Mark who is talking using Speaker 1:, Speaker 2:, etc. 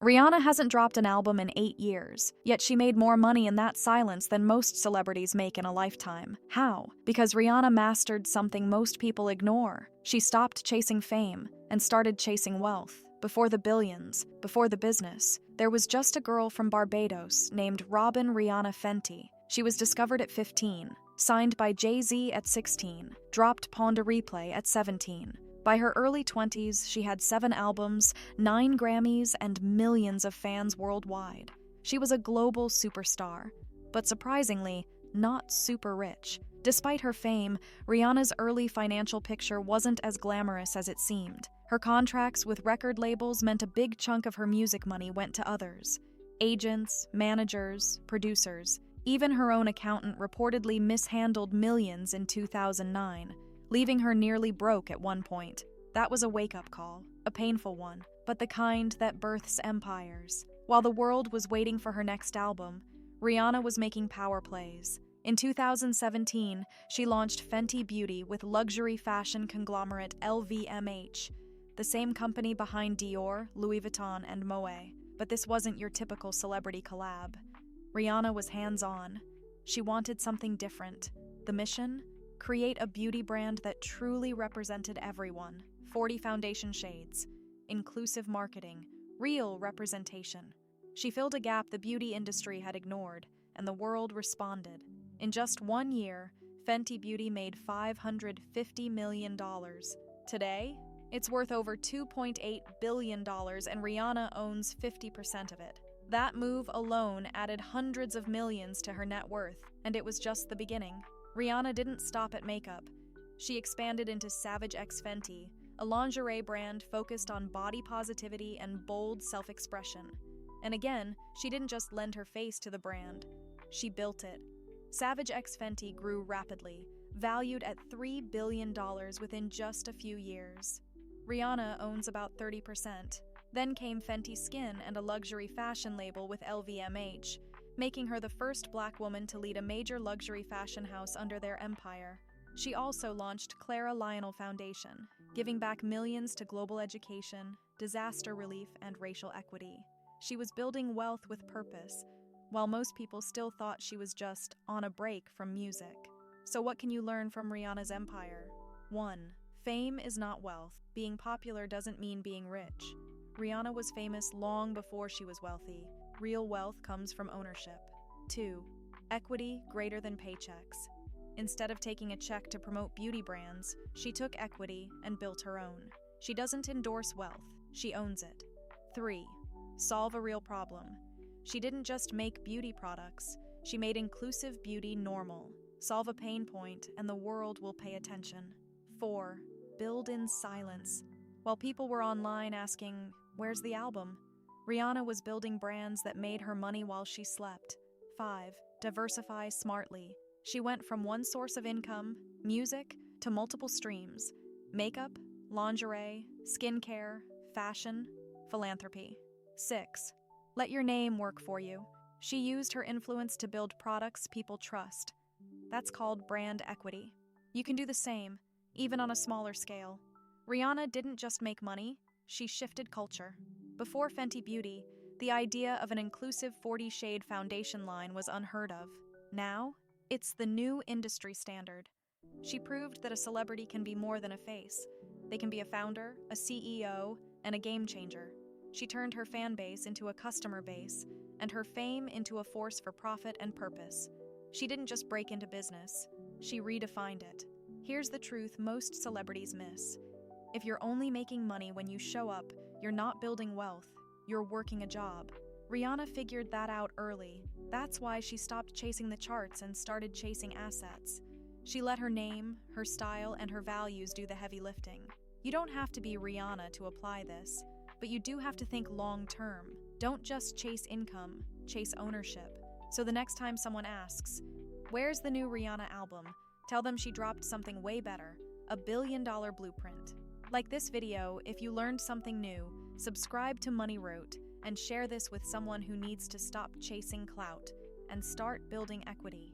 Speaker 1: Rihanna hasn't dropped an album in 8 years, yet she made more money in that silence than most celebrities make in a lifetime. How? Because Rihanna mastered something most people ignore. She stopped chasing fame and started chasing wealth. Before the billions, before the business, there was just a girl from Barbados named Rihanna Fenty. She was discovered at 15, signed by Jay-Z at 16, dropped Pon de Replay at 17. By her early 20s, she had 7 albums, 9 Grammys, and millions of fans worldwide. She was a global superstar, but surprisingly, not super rich. Despite her fame, Rihanna's early financial picture wasn't as glamorous as it seemed. Her contracts with record labels meant a big chunk of her music money went to others. Agents, managers, producers. Even her own accountant reportedly mishandled millions in 2009. Leaving her nearly broke at one point. That was a wake-up call, a painful one, but the kind that births empires. While the world was waiting for her next album, Rihanna was making power plays. In 2017, she launched Fenty Beauty with luxury fashion conglomerate LVMH, the same company behind Dior, Louis Vuitton, and Moet. But this wasn't your typical celebrity collab. Rihanna was hands-on. She wanted something different. The mission? Create a beauty brand that truly represented everyone. 40 foundation shades, inclusive marketing, real representation. She filled a gap the beauty industry had ignored, and the world responded. In just 1 year, Fenty Beauty made $550 million. Today, it's worth over $2.8 billion, and Rihanna owns 50% of it. That move alone added hundreds of millions to her net worth, and it was just the beginning. Rihanna didn't stop at makeup. She expanded into Savage X Fenty, a lingerie brand focused on body positivity and bold self-expression. And again, she didn't just lend her face to the brand. She built it. Savage X Fenty grew rapidly, valued at $3 billion within just a few years. Rihanna owns about 30%. Then came Fenty Skin and a luxury fashion label with LVMH, making her the first Black woman to lead a major luxury fashion house under their empire. She also launched Clara Lionel Foundation, giving back millions to global education, disaster relief, and racial equity. She was building wealth with purpose, while most people still thought she was just on a break from music. So what can you learn from Rihanna's empire? 1. Fame is not wealth. Being popular doesn't mean being rich. Rihanna was famous long before she was wealthy. Real wealth comes from ownership. 2. Equity greater than paychecks. Instead of taking a check to promote beauty brands, she took equity and built her own. She doesn't endorse wealth, she owns it. 3. Solve a real problem. She didn't just make beauty products, she made inclusive beauty normal. Solve a pain point and the world will pay attention. 4. Build in silence. While people were online asking, "Where's the album?" Rihanna was building brands that made her money while she slept. 5. Diversify smartly. She went from one source of income, music, to multiple streams: makeup, lingerie, skincare, fashion, philanthropy. 6. Let your name work for you. She used her influence to build products people trust. That's called brand equity. You can do the same, even on a smaller scale. Rihanna didn't just make money, she shifted culture. Before Fenty Beauty, the idea of an inclusive 40-shade foundation line was unheard of. Now, it's the new industry standard. She proved that a celebrity can be more than a face. They can be a founder, a CEO, and a game changer. She turned her fan base into a customer base, and her fame into a force for profit and purpose. She didn't just break into business, she redefined it. Here's the truth most celebrities miss. If you're only making money when you show up, you're not building wealth, you're working a job. Rihanna figured that out early. That's why she stopped chasing the charts and started chasing assets. She let her name, her style, and her values do the heavy lifting. You don't have to be Rihanna to apply this, but you do have to think long-term. Don't just chase income, chase ownership. So the next time someone asks, "Where's the new Rihanna album?" tell them she dropped something way better, a billion-dollar blueprint. Like this video, if you learned something new, subscribe to Money Rote and share this with someone who needs to stop chasing clout and start building equity.